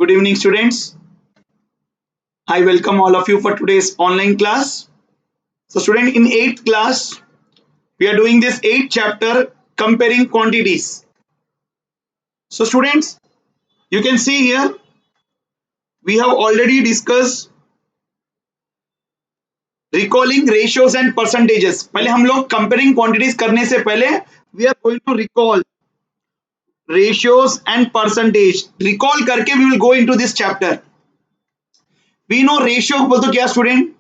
Good evening, students. I welcome all of you for today's online class. So, student, in 8th class, we are doing this 8th chapter comparing quantities. So, students, you can see here we have already discussed recalling ratios and percentages. पहले हम लोग comparing quantities करने से पहले we are going to recall ratios and percentage. Recall करके we will go into this chapter. We know ratio बोल तो क्या student?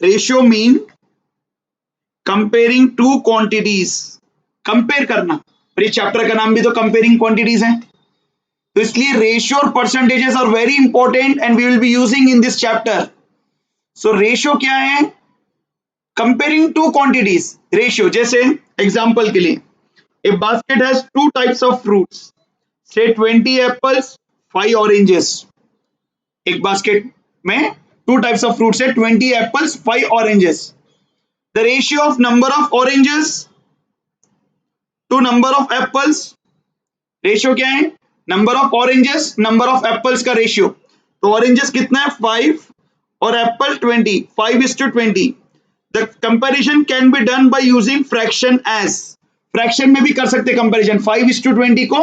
Ratio mean comparing two quantities, compare करना। और ये चैप्टर का नाम भी तो कंपेयरिंग क्वांटिटीज है, तो इसलिए रेशियो और percentages are very important and we will be using in this chapter. So ratio क्या है? Comparing two quantities. रेशियो जैसे एग्जांपल के लिए, a basket has two types of fruits, say 20 apples 5 oranges. एक बास्केट में two types of fruits है, 20 apples 5 oranges. The ratio of number of oranges to number of apples, रेशियो क्या है? Number of oranges number of apples का रेशियो। तो oranges कितना है? 5 और apple 20, 5:20। The comparison can be done by using fraction as, fraction में भी कर सकते कंपैरिजन। 5:20 को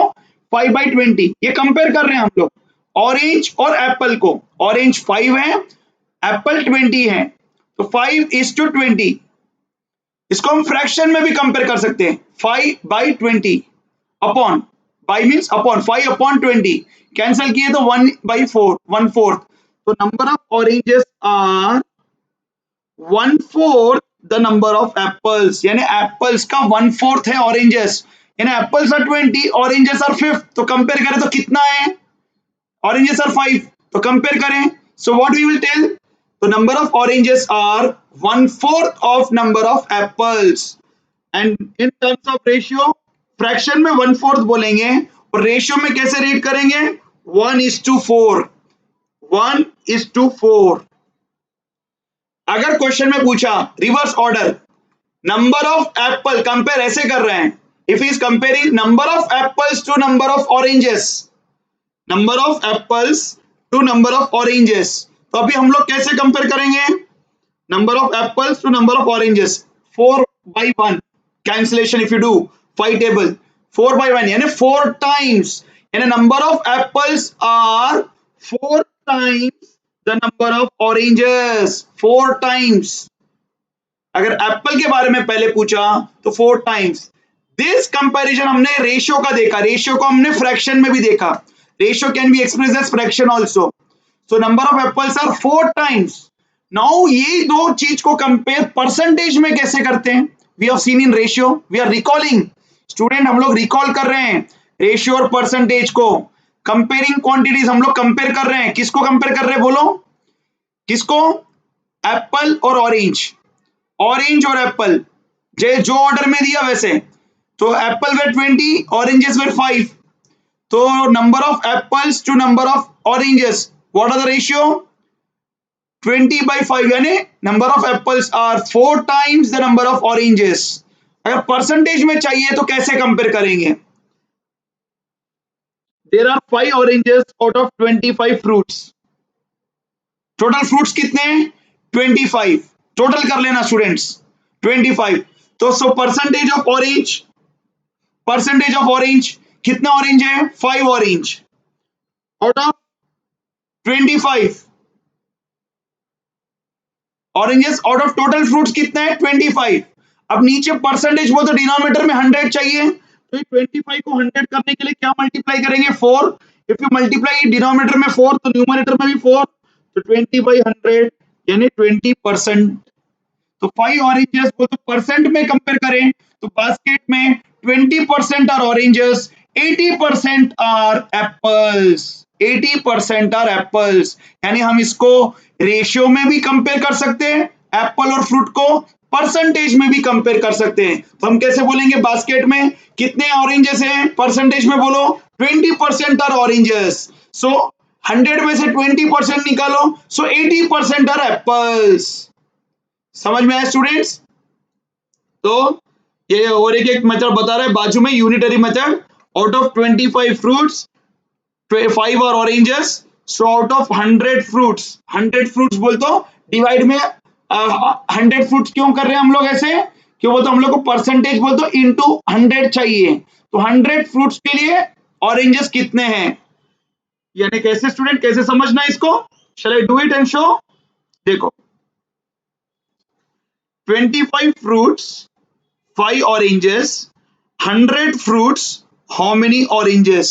5/20, ये कंपेयर कर रहे हैं हम लोग ऑरेंज और एप्पल को। ऑरेंज 5 है, एप्पल 20 है, तो 5:20। इसको हम फ्रैक्शन में भी कंपेयर कर सकते हैं। 5/20 upon, by means upon, 5/20 cancel किए तो 1/4, 1/4। तो number of oranges are 1/4 the number of apples, यानी एप्पल्स का 1/4 है ऑरेंजेस, यानी एप्पल्स आर 20, ऑरेंजेस आर 5। तो कंपेयर करें तो कितना है? ऑरेंजेस आर 5, तो कंपेयर करें। So what we will tell? The number of oranges are 1/4 of number of apples. And in terms of ratio, fraction में 1/4 बोलेंगे और रेशियो में कैसे रीड करेंगे? 1:4, 1:4। अगर क्वेश्चन में पूछा reverse order, number of apple, compare ऐसे कर रहे हैं, if is comparing number of apples to number of oranges, number of apples to number of oranges, तो अभी हम लोग कैसे कंपेयर करेंगे? Number of apples to number of oranges, 4/1 cancellation if you do 5 table, 4/1 यानी 4 टाइम्स, यानी number of apples are 4 times the number of oranges, 4 times. अगर Apple के बारे में पहले पूछा तो 4 टाइम्स। दिस कंपैरिजन हमने रेशियो का देखा, रेशियो को हमने फ्रैक्शन में भी देखा। Ratio can be expressed as fraction also. So number of apples are 4 times. Now ये दो चीज को कंपेयर परसेंटेज में कैसे करते हैं? We have seen in ratio, we are recalling. Student हम लोग रिकॉल कर रहे हैं रेशियो और परसेंटेज को। कंपेयरिंग क्वांटिटीज हम लोग कंपेयर कर रहे हैं। किसको कंपेयर कर रहे हैं बोलो? किसको? एप्पल और ऑरेंज, ऑरेंज और एप्पल, जो ऑर्डर में दिया वैसे। तो एप्पल वेर 20, ऑरेंजेस वेर 5, तो number of apples to number of oranges, what are the ratio? 20/5, यानी number of apples are 4 times the number of oranges. अगर परसेंटेज में चाहिए तो कैसे कंपेयर करेंगे? There are 5 oranges out of 25 fruits. Total fruits कितने हैं? 25। टोटल कर लेना स्टूडेंट्स, 25। तो so percentage of orange, percentage of orange कितना ऑरेंज है? 5 orange out of 25 oranges, out of total fruits कितना है? 25। अब नीचे परसेंटेज वो तो डिनोमिनेटर में 100 चाहिए, तो 25 को 100 करने के लिए क्या मल्टीप्लाई करेंगे? 4। इफ यू मल्टीप्लाई डिनोमिनेटर में 4 तो न्यूमरेटर में भी 4, तो 20/100 यानी 20%। तो 5 ऑरेंजेस वो तो परसेंट में कंपेयर करें तो बास्केट में 20% are oranges, 80% are apples, 80% are apples. यानी हम इसको रेशियो में भी कंपेयर कर सकते हैं, एप्पल और फ्रूट को परसेंटेज में भी कंपेयर कर सकते हैं। तो हम कैसे बोलेंगे? बास्केट में कितने ऑरेंजेस हैं? परसेंटेज में बोलो 20% आर ऑरेंजेस। सो 100 में से 20% निकालो, सो 80% आर एप्पल्स। समझ में आया स्टूडेंट्स? तो ये और एक मेथड बता रहा है बाजू में, unitary method. Out of 25 fruits 5 are oranges, so out of 100 fruits, 100 fruits बोल तो डिवाइड में 100 फ्रूट्स क्यों कर रहे हैं हम लोग ऐसे, क्यों बोलते हम लोग को परसेंटेज बोल तो इंटू 100 चाहिए, तो 100 फ्रूट्स के लिए ऑरेंजेस कितने हैं, यानी कैसे स्टूडेंट कैसे समझना है इसको, shall I do it and show. देखो 25 fruits, 5 oranges, 100 fruits, how many oranges?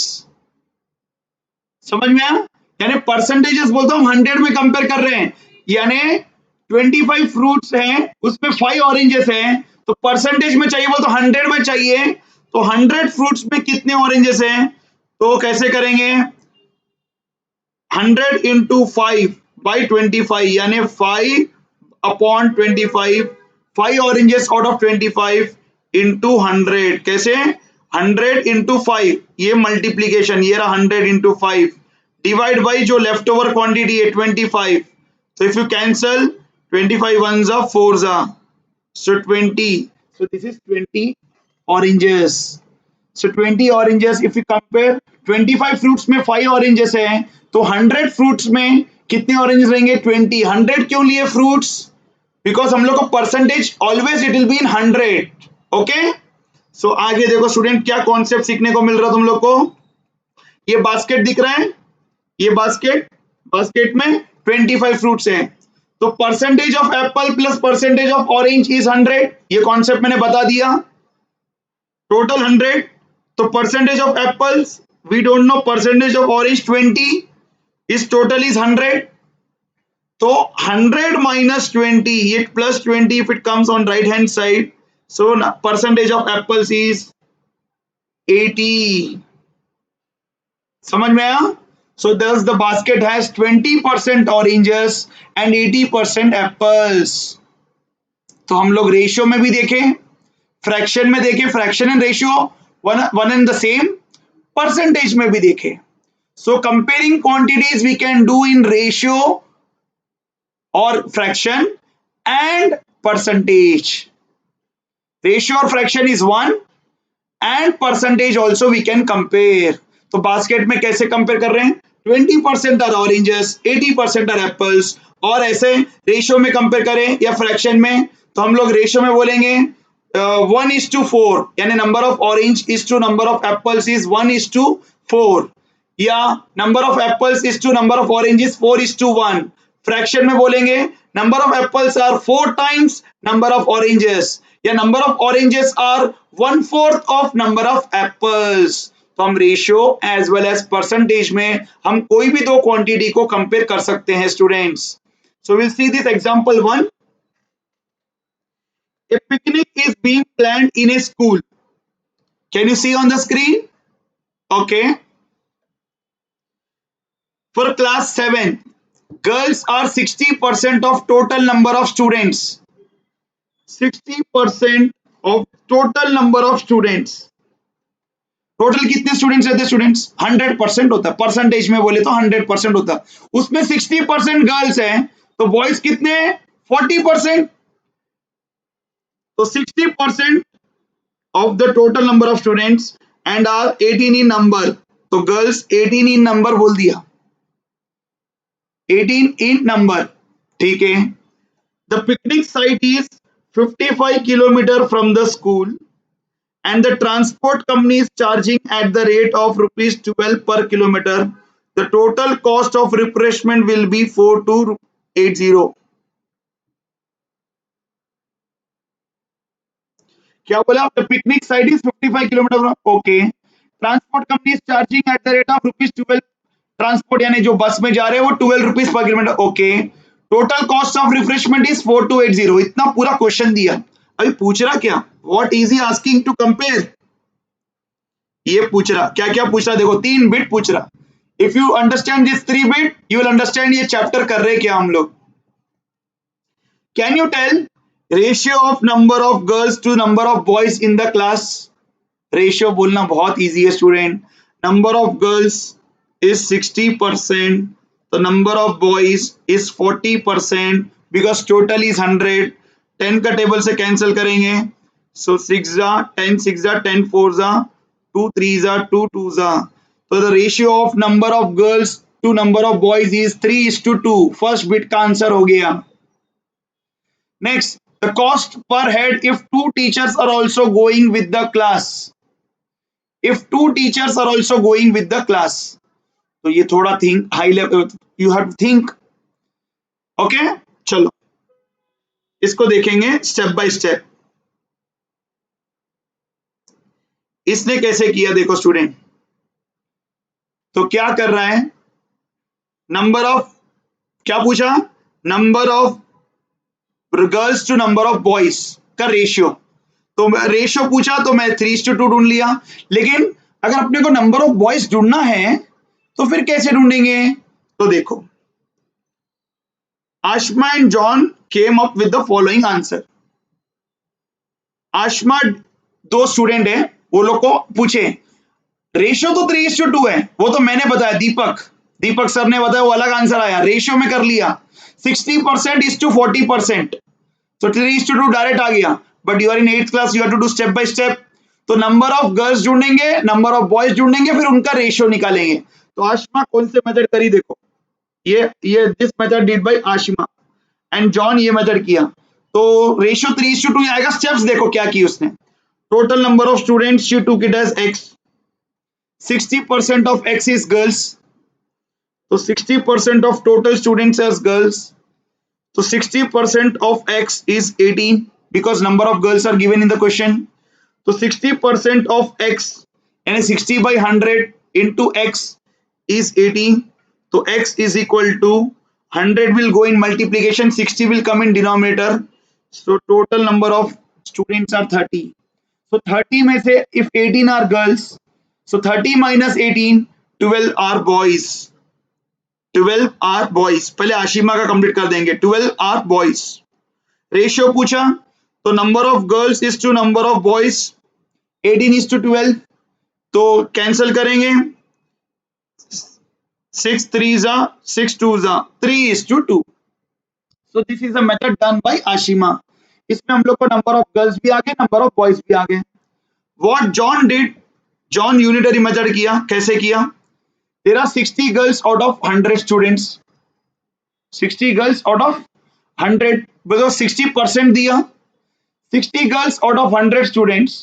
समझ में आया, यानी परसेंटेजेस बोलता हूं 100 में कंपेयर कर रहे हैं, यानी 25 फ्रूट्स हैं उसमें 5 ऑरेंजेस हैं, तो परसेंटेज में चाहिए बोल तो 100 में चाहिए, तो 100 फ्रूट्स में कितने ऑरेंजेस हैं, तो कैसे करेंगे 100 इंटू 5 बाई 25, यानी 5 upon 25, 5 oranges out of 25 into 100, कैसे 100 इंटू 5, ये मल्टीप्लीकेशन, ये रहा 100 इंटू 5 डिवाइड बाई जो लेफ्ट ओवर क्वांटिटी है 25, so if you cancel 25 ones are 4s are, so 20, so this is 20 oranges, so 20 oranges if you compare 25 fruits में 5 oranges हैं, तो 100 fruits में कितने oranges रहेंगे 20, 100 क्यों लिए fruits, बिकॉज हम लोग को percentage always it will be in 100, okay. So आगे देखो स्टूडेंट क्या कॉन्सेप्ट सीखने को मिल रहा है तुम लोग को, ये बास्केट दिख रहा है, ये बास्केट, बास्केट में 25 फ्रूट्स हैं, तो percentage of apple plus percentage of orange is 100, ये कॉन्सेप्ट मैंने बता दिया, टोटल 100, तो percentage of apples we don't know, percentage of orange 20, इस टोटल इज 100, तो 100 minus 20, ये plus 20 if it comes on right hand side, so percentage of apples is 80, समझ में आया, so thus the basket has 20% oranges and 80% apples, तो हम लोग ratio में भी देखें, फ्रैक्शन में देखें, fraction and ratio one and the same, percentage में भी देखें, so comparing quantities we can do in ratio or fraction and percentage, ratio or fraction is one and percentage also we can compare, तो basket में कैसे compare कर रहे हैं 20% are oranges, 80% are apples, और ऐसे रेशियो में कंपेयर करें या फ्रैक्शन में, तो हम लोग रेशियो में बोलेंगे 1:4, यानी number of orange is to number of apples is 1:4, या number of apples is to number of orange is 4:1, fraction में बोलेंगे number of apples are 4 times number of oranges, या number of oranges are 1/4 of number of apples, तो हम ratio as well as percentage में हम कोई भी दो क्वांटिटी को कंपेयर कर सकते हैं students. So will see this example 1, a picnic is being planned in a school, can you see on the screen, okay, for class 7 girls are 60% of total number of students, 60% of total number of students, total कितने students रहते हैं students 100% होता है, percentage में बोले तो 100% होता है, उसमें 60% गर्ल्स हैं, तो बॉयज कितने हैं 40%, तो 60% of the total number of students and are 18 in number, तो गर्ल्स 18 in number बोल दिया, 18 in number, ठीक है। The picnic site is 55 kilometer from the school and the transport company is charging at the rate of rupees 12 per kilometer. The total cost of refreshment will be 4280. क्या बोला, the picnic site is 55 kilometer from, okay, transport company is charging at the rate of rupees 12, transport यानी जो बस में जा रहे हैं वो 12 रुपीज पर kilometre, okay, total cost of refreshment is 4280, इतना पूरा क्वेश्चन दिया, अभी पूछ रहा क्या, what is he asking to compare, ये पूछ रहा, क्या क्या पूछ रहा, देखो 3 बिट पूछ रहा, if you understand this 3 bit you will understand ये चैप्टर कर रहे क्या हम लोग। Can you tell ratio of number of girls to number of boys in the class, ratio बोलना बहुत इजी है student, number of girls is 60%, the number of boys is 40% because total is 100, 10 का table से cancel करेंगे, so 6 10 6 10 4 2 3 2 2, so the ratio of number of girls to number of boys is 3:2। First bit का answer हो गया। Next, the cost per head if two teachers are also going with the class. If two teachers are also going with the class, तो ये थोड़ा think high level, you have to think. Okay, चलो इसको देखेंगे step by step. इसने कैसे किया देखो स्टूडेंट, तो क्या कर रहा है, नंबर ऑफ, क्या पूछा, number of girls to number of boys का रेशियो, तो रेशियो पूछा तो मैं 3:2 ढूंढ लिया। लेकिन अगर अपने को नंबर ऑफ बॉयज ढूंढना है तो फिर कैसे ढूंढेंगे, तो देखो, Ashma and John came up with the following answer. Ashma दो स्टूडेंट है, वो लोग को पूछे, रेशियो तो 3:2 है, वो तो मैंने बताया, दीपक सर ने बताया, वो अलग आंसर आया, रेशियो में कर लिया 60% इज टू 40%, तो 3:2 डायरेक्ट आ गया। But you are in 8th class, you have to do step by step. तो नंबर ऑफ गर्ल्स ढूंढेंगे, नंबर ऑफ बॉयज ढूंढेंगे, फिर उनका रेशियो निकालेंगे। तो आशमा कौन से मेथड करी, देखो ये this method did bye Ashma and John, ये मेथड किया, तो रेशियो 3:2 आएगा। स्टेप्स देखो क्या की उसने, total number of students she took it as x, 60% of x is girls, so 60% of total students as girls, so 60% of x is 18 because number of girls are given in the question, so 60% of x and 60 by 100 into x is 18, so x is equal to 100 will go in multiplication, 60 will come in denominator, so total number of students are 30, so 30 में से if 18 are girls, so 30 minus 18, 12 are boys, 12 are boys। पहले आशिमा का complete कर देंगे, 12 are boys। Ratio पूछा तो number of girls is to number of boys 18:12, तो cancel करेंगे, 6 3s 6 2s 3:2। So this is a method done by Ashima. इसमें हम लोग को नंबर ऑफ गर्ल्स भी आ गए, नंबर ऑफ बॉयज भी आ गए। What John did, John unitary method किया, कैसे किया, there are 60 girls out of 100 students, 60 girls out of 100, because 60% दिया, 60 girls out of 100 students,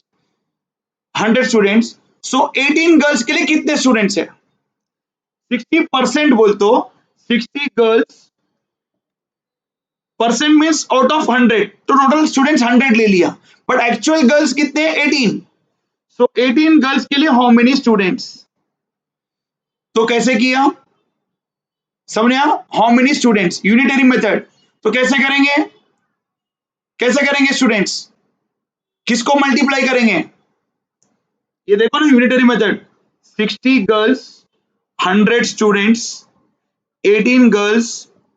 100 students, so 18 girls के लिए कितने स्टूडेंट्स है, 60% बोल तो 60 girls, percent means out of 100, तो टोटल स्टूडेंट्स 100 ले लिया, बट एक्चुअल गर्ल्स कितने, 18, सो 18 गर्ल्स के लिए हाउ मेनी स्टूडेंट्स, तो कैसे किया, समझ आया, how many students, unitary method, तो कैसे करेंगे स्टूडेंट्स, किसको मल्टीप्लाई करेंगे, ये देखो ना unitary method, 60 girls 100 students, 18 girls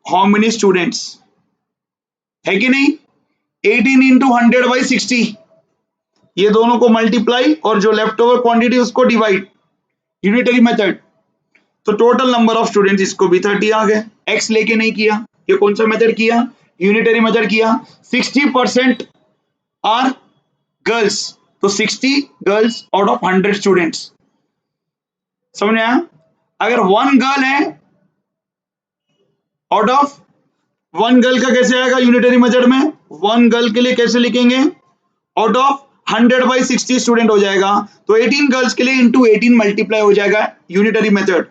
how many students, है कि नहीं, 18 इंटू 100 बाई 60, ये दोनों को मल्टीप्लाई और जो लेफ्ट ओवर क्वांटिटी उसको डिवाइड, यूनिटरी मेथड, तो टोटल नंबर ऑफ स्टूडेंट्स, इसको भी 30 आ गए, एक्स लेके नहीं किया, ये कौन सा मेथड किया, यूनिटरी मेथड किया। 60% आर गर्ल्स, तो 60 गर्ल्स आउट ऑफ 100 स्टूडेंट्स, समझ में आया। अगर 1 गर्ल है आउट ऑफ, 1 गर्ल का कैसे आएगा यूनिटरी मेथड में, 1 गर्ल के लिए कैसे लिखेंगे, आउट ऑफ 100 बाई 60 स्टूडेंट हो जाएगा, तो 18 गर्ल्स के लिए इंटू 18 मल्टीप्लाई हो जाएगा यूनिटरी मेथड।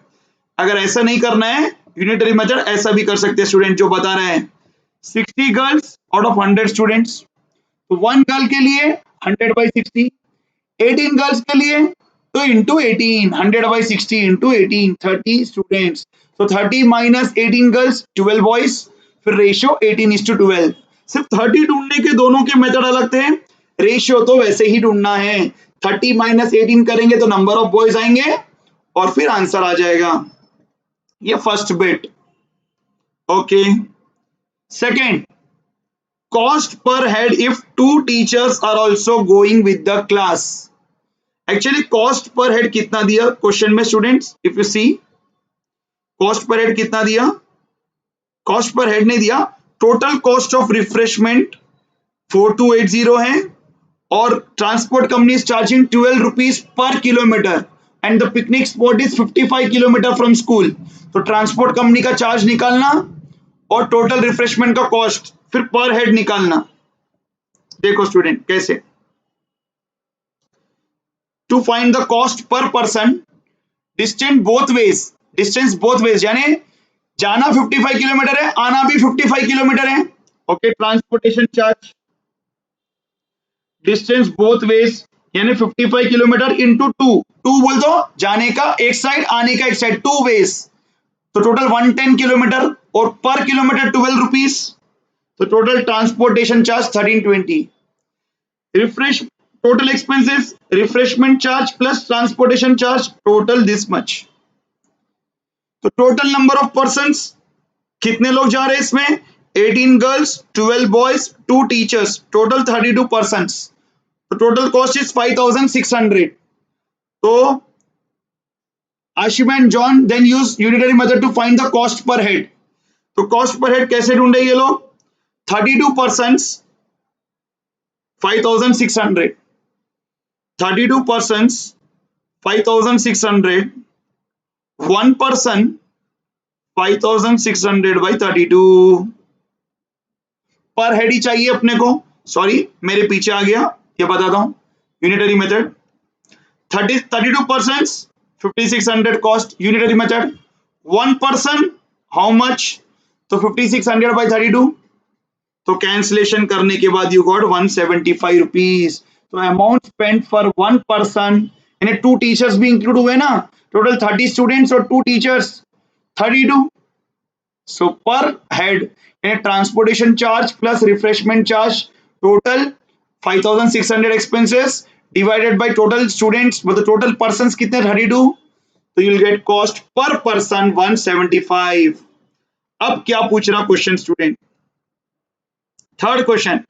अगर ऐसा नहीं करना है यूनिटरी मेथड, ऐसा भी कर सकते हैं स्टूडेंट, जो बता रहे हैं 60 गर्ल्स आउट ऑफ 100 स्टूडेंट्स, तो 1 गर्ल के लिए 100 बाई 60, 18 गर्ल्स के लिए तो इंटू 18, 100 बाई 60 इंटू 18, 30 स्टूडेंट्स, तो 30 माइनस 18 गर्ल्स 12 बॉयज, फिर रेशियो 18:12। सिर्फ 30 ढूंढने के दोनों के मेथड अलग थे, रेशियो तो वैसे ही ढूंढना है, 30 माइनस 18 करेंगे तो नंबर ऑफ बॉयज आएंगे और फिर आंसर आ जाएगा, ये first bit. Okay, second, cost per head if 2 teachers are also going with the class. Actually cost per head कितना दिया क्वेश्चन में students, if you see cost per head कितना दिया, कॉस्ट पर हेड नहीं दिया, टोटल कॉस्ट ऑफ रिफ्रेशमेंट 4280 है और transport company charging 12 rupees पर kilometre, and the picnic spot is 55 kilometre from school, तो ट्रांसपोर्ट कंपनी का चार्ज निकालना और टोटल रिफ्रेशमेंट का कॉस्ट फिर पर हेड निकालना। देखो स्टूडेंट कैसे, to find the cost per person distance both ways यानी जाना 55 किलोमीटर है, आना भी 55 किलोमीटर है। Okay, transportation charge distance both ways यानी 55 किलोमीटर इंटू टू बोल दो, जाने का एक साइड आने का एक साइड, 2 वेज, तो टोटल 110 किलोमीटर और पर किलोमीटर 12 रुपीज, तो total transportation charge 1320। Refresh total expenses refreshment charge plus transportation charge total this much. तो टोटल नंबर ऑफ पर्सन्स कितने लोग जा रहे हैं इसमें, 18 girls 12 boys 2 teachers, total 32 persons, तो टोटल कॉस्ट इज 5600। तो Ashima and John then use unitary method to find the cost per head. तो कॉस्ट पर हेड कैसे ढूंढे ये लोग, 32 पर्सन्स 5600, 32 पर्सन्स 5600, 1 पर्सन 5600 बाई 32 पर हेड ही चाहिए अपने को। सॉरी मेरे पीछे आ गया, ये बताता हूं unitary method. 32 person 5600 cost unitary method, 1 person how much, तो 5600 बाई 32, तो कैंसिलेशन करने के बाद यू गॉट 175 रुपीज। तो अमाउंट स्पेंड फॉर 1 पर्सन यानी 2 टीचर्स भी इंक्लूड हुए ना, टोटल 30 स्टूडेंट्स और 2 teachers 32, so per head transportation charge plus refreshment charge total 5600 expenses divided by total students, मतलब टोटल पर्सन्स कितने 32, तो you will get cost per person 175। अब क्या पूछ रहा question student, third question,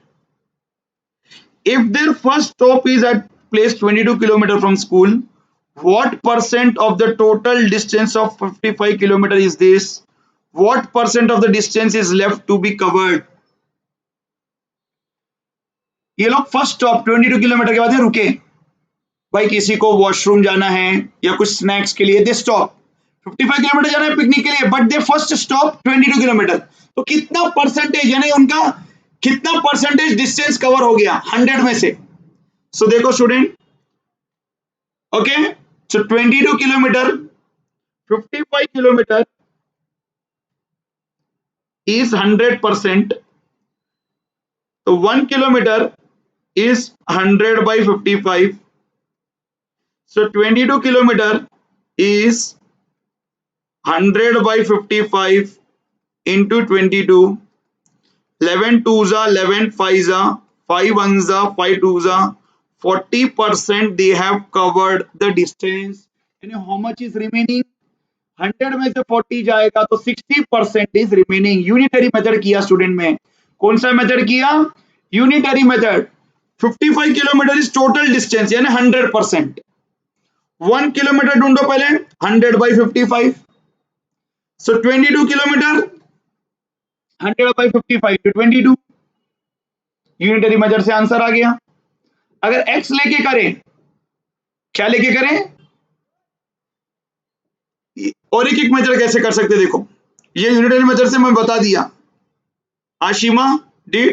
if there first stop is at place 22 kilometre from school, what percent of the total distance of 55 kilometer is this, what percent of the distance is left to be covered। ये लोग first stop 22 kilometre के बाद में रुके, भाई किसी को washroom जाना है या कुछ स्नैक्स के लिए, दे स्टॉप 55 किलोमीटर जाना है पिकनिक के लिए, but they first stop 22 kilometre, तो कितना परसेंटेज यानी उनका कितना परसेंटेज डिस्टेंस कवर हो गया 100 में से। सो देखो student, okay, so 22 kilometer 55 kilometer is 100%, so 1 kilometer is 100 by 55, so 22 kilometer is 100 by 55 into 22, 11 twos are 11 fives are 5 ones are 5 twos are 40% they have covered the distance, and how much is remaining, 100 में से 40 जाएगा तो 60% is remaining। Unitary method किया student में, कौन सा method किया, unitary method. 55 kilometre is total distance यानी 100%, 1 किलोमीटर ढूंढो पहले 100 by 55, so 22 kilometre 100 by 55 to 22, unitary method से आंसर आ गया। अगर x लेके करें, क्या लेके करें, और एक मेथड कैसे कर सकते, देखो ये यूनिटरी मेथड से मैं बता दिया, आशिमा डी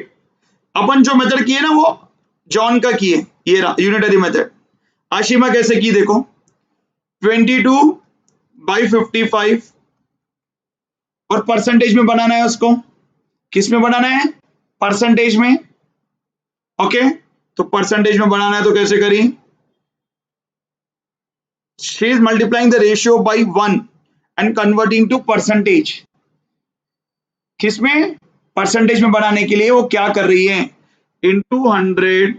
अपन जो मेथड किए ना वो जॉन का किए, ये रहा यूनिटरी मेथड। आशिमा कैसे की देखो, 22 by 55 और परसेंटेज में बनाना है उसको, किस में बनाना है, परसेंटेज में। ओके, तो परसेंटेज में बनाना है तो कैसे करी, she is multiplying the ratio by 1 and converting to percentage। किसमें, परसेंटेज में बनाने के लिए वो क्या कर रही है, into 100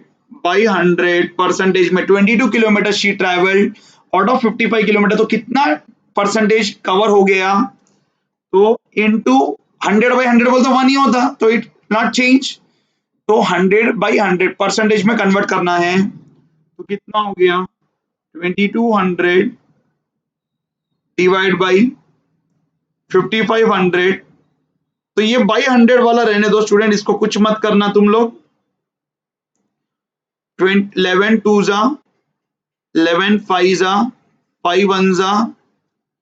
by 100 परसेंटेज में 22 kilometre she travelled out of 55 kilometre, तो कितना परसेंटेज कवर हो गया, तो into 100 by 100 बोलते 1 ही होता, तो इट नॉट चेंज, तो 100 by 100 परसेंटेज में कन्वर्ट करना है, तो कितना हो गया 2200 डिवाइड बाई 5500, तो ये बाई 100 वाला रहने दो स्टूडेंट, इसको कुछ मत करना तुम लोग। 11 2 जा 11 5 जा 5 1 जा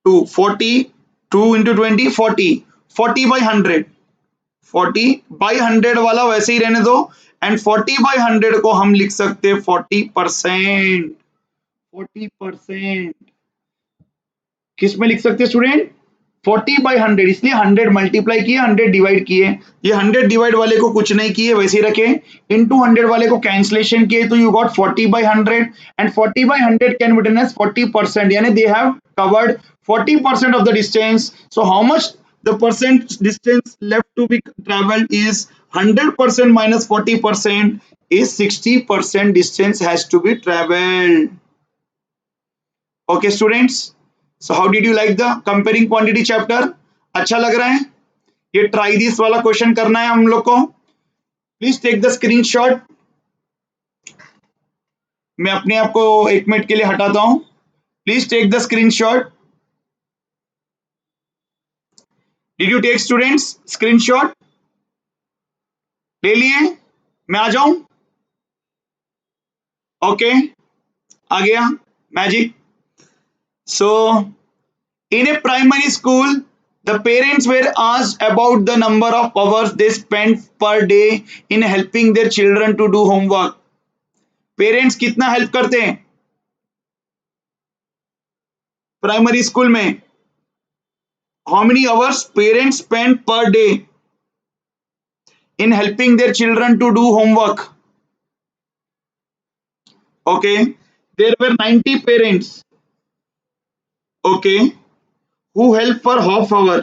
2, 40, 2 into 20 40, 40 by 100, 40 by 100 वाला वैसे ही रहने दो, एंड 40 by 100 को हम लिख सकते हैं 40%। 40% किस में लिख सकते हैं स्टूडेंट? 40 by 100, इसलिए 100 मल्टीप्लाई किए, 100 डिवाइड किए। ये 100 डिवाइड वाले को कुछ नहीं किए, वैसे ही रखे। इनटू 100 वाले को कैंसलेशन किए, तो you got 40 by 100, and 40 by 100 can be written as 40%, यानी they have covered 40% of the distance. So how much the percent distance left to be traveled is 100% minus 40% is 60% distance has to be traveled. Okay students, so how did you like the comparing quantity chapter? अच्छा लग रहा है? ये try this वाला question करना है हम लोग को। Please take the screenshot. मैं अपने आप को 1 मिनट के लिए हटाता हूं। Please take the screenshot. Did you take students screenshot? ले लिए? मैं आ जाऊं? ओके, आ गया magic. So in a primary school, the parents were asked about the number of hours they spent per day in helping their children to do homework. Parents कितना help करते हैं प्राइमरी स्कूल में? How many hours parents spend per day in helping their children to do homework? Okay, there were 90 parents. Okay, who help for half hour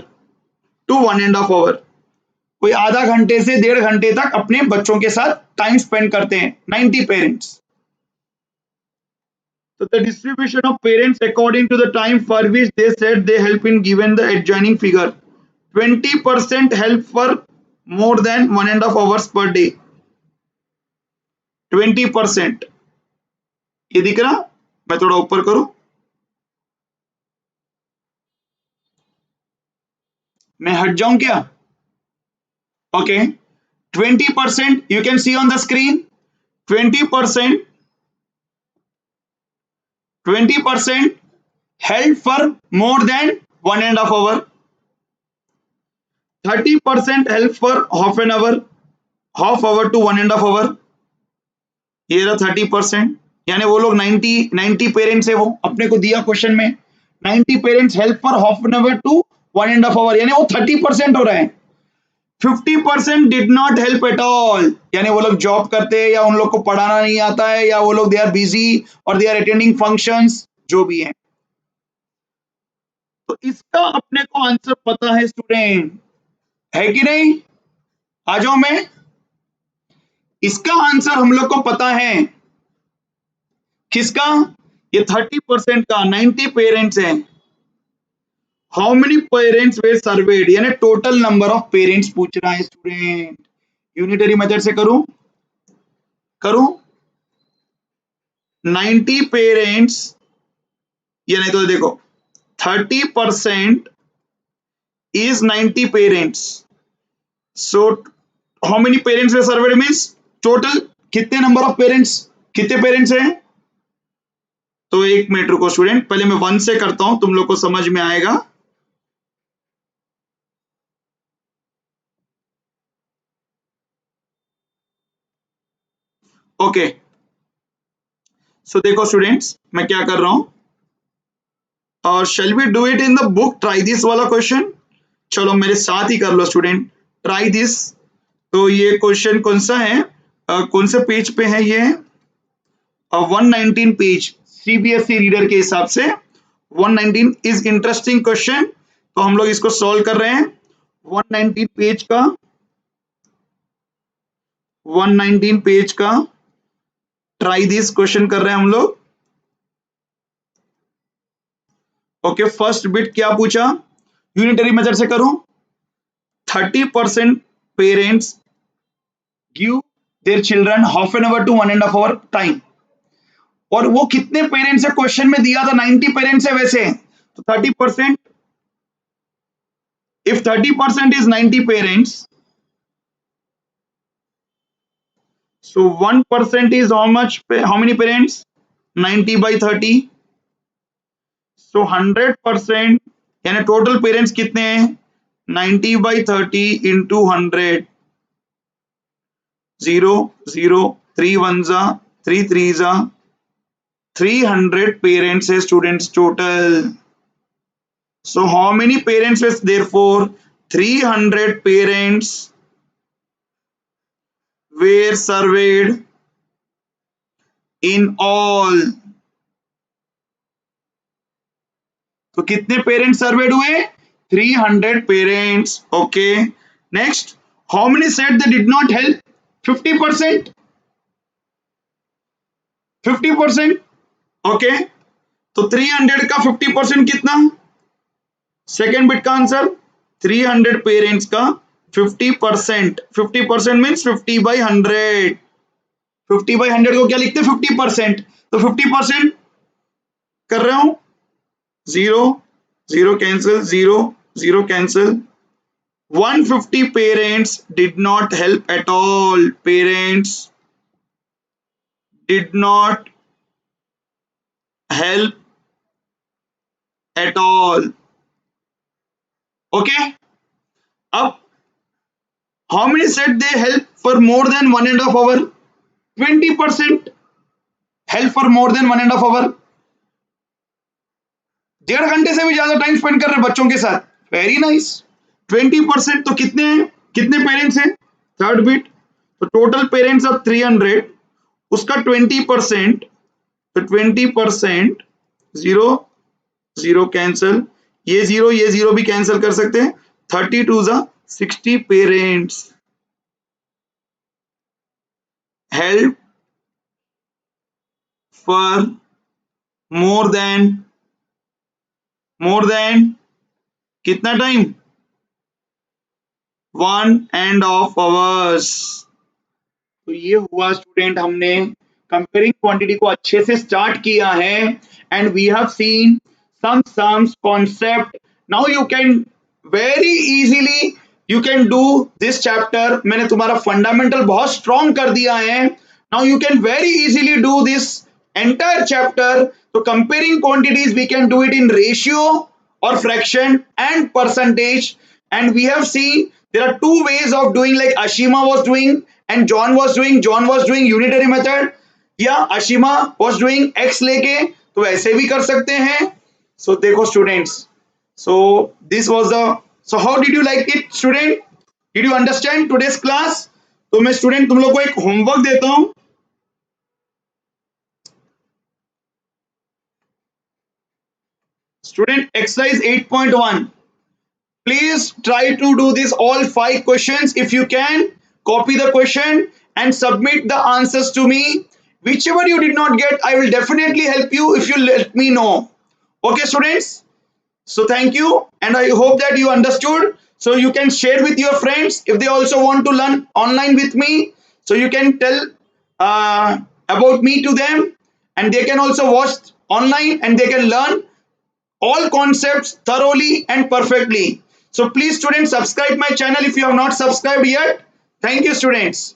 to 1.5 hour. कोई आधा घंटे से 1.5 घंटे तक अपने बच्चों के साथ टाइम स्पेंड करते हैं 90 parents. So the distribution of parents according to the time for which they said they help in given the adjoining figure. 20% help for more than 1.5 hours per day. 20%, ये दिख रहा? मैं थोड़ा ऊपर करूं, मैं हट जाऊं क्या? Okay, 20% you can see on the screen. 20% help for more than 1.5 hour. 30% help for half an hour, half hour to 1.5 hour. ये रहा 30%, यानी वो लोग 90 पेरेंट्स है, वो अपने को दिया क्वेश्चन में 90 parents help for half an hour to 1.5 hour, यानी वो 30% हो रहा है। 50% did not help at all, यानी वो लोग जॉब करते हैं या उन लोग को पढ़ाना नहीं आता है या वो लोग दे आर बिजी और दे आर अटेंडिंग फंक्शंस, जो भी है। तो इसका अपने को आंसर पता है स्टूडेंट, है कि नहीं? आ जाओ मैं, इसका आंसर हम लोग को पता है। किसका? ये 30% का 90 पेरेंट्स हैं। How many parents way served, यानी टोटल नंबर ऑफ पेरेंट्स पूछ रहा है स्टूडेंट। यूनिटरी मेथड से करूं 90 पेरेंट्स, ये नहीं तो देखो 30% is 90 parents. So how many parents were surveyed means total कितने नंबर ऑफ पेरेंट्स, कितने पेरेंट्स हैं? तो 1 मिनट रुको स्टूडेंट, पहले मैं 1 से करता हूं, तुम लोग को समझ में आएगा। ओके, सो देखो स्टूडेंट्स मैं क्या कर रहा हूं, और shall we do it in the book try this वाला क्वेश्चन? चलो मेरे साथ ही कर लो स्टूडेंट, ट्राई दिस। तो ये क्वेश्चन कौन सा है, कौन से पेज पे है ये? 119 पेज, सीबीएसई रीडर के हिसाब से 119 इज इंटरेस्टिंग क्वेश्चन, तो हम लोग इसको सॉल्व कर रहे हैं। 119 पेज का 119 पेज का ट्राई दिस क्वेश्चन कर रहे हैं हम लोग। ओके, फर्स्ट बिट क्या पूछा, यूनिटरी मेथड से करूं? 30% parents give their children half an hour to 1.5 hour time, और वो कितने पेरेंट्स है क्वेश्चन में दिया था? 90 पेरेंट्स है वैसे, तो 30%, if 30% is 90 parents, so 1% is how much, how many parents? 90 by 30, सो 100% यानी टोटल पेरेंट्स कितने हैं 90/30 इंटू 100 0 0 3 1 3 3 300 parents है students total. So how many parents is therefore 300 parents were surveyed in all. तो कितने पेरेंट्स सर्वेड हुए 300 parents. Okay next how many said they did not help 50%. 50%. Okay तो 300 का 50% कितना सेकेंड बिट का आंसर 300 पेरेंट्स का 50%. 50% means 50/100. 50/100 को क्या लिखते हैं 50%. तो 50% कर रहा हूं 0 0 cancel 0 0 cancel. 150 parents did not help at all. Parents did not help at all. Okay. Up. How many said they help for more than 1.5 hour? 20% help for more than 1.5 hour. 1.5 घंटे से भी ज्यादा टाइम स्पेंड कर रहे बच्चों के साथ. Very nice. 20% तो कितने हैं कितने पेरेंट्स हैं थर्ड बिट. तो टोटल पेरेंट्स ऑफ 300 उसका 20%. तो 20% 0 0 कैंसल. ये 0 भी कैंसिल कर सकते हैं. 32 60 parents help for more than कितना टाइम 1.5 hours. तो ये हुआ स्टूडेंट हमने कंपेयरिंग क्वांटिटी को अच्छे से स्टार्ट किया है and we have seen some sums concept. Now you can very easily you can do this chapter. मैंने तुम्हारा फंडामेंटल बहुत स्ट्रॉन्ग कर दिया है. Now you can very easily do this entire chapter. So comparing quantities we can do it in ratio or fraction and percentage, and we have seen there are two ways of doing, like Ashima was doing and John was doing unitary method, या Ashima was doing x लेके तो ऐसे भी कर सकते हैं. So देखो students, so this was the, so how did you like it student? Did you understand today's class? तो मैं student तुम लोग को एक होमवर्क देता हूं. Student exercise 8.1, please try to do this all 5 questions. If you can, copy the question and submit the answers to me. Whichever you did not get, I will definitely help you if you let me know. Okay students, so thank you and I hope that you understood. So you can share with your friends if they also want to learn online with me, so you can tell about me to them and they can also watch online and they can learn all concepts thoroughly and perfectly. So please students, subscribe my channel if you have not subscribed yet. Thank you students.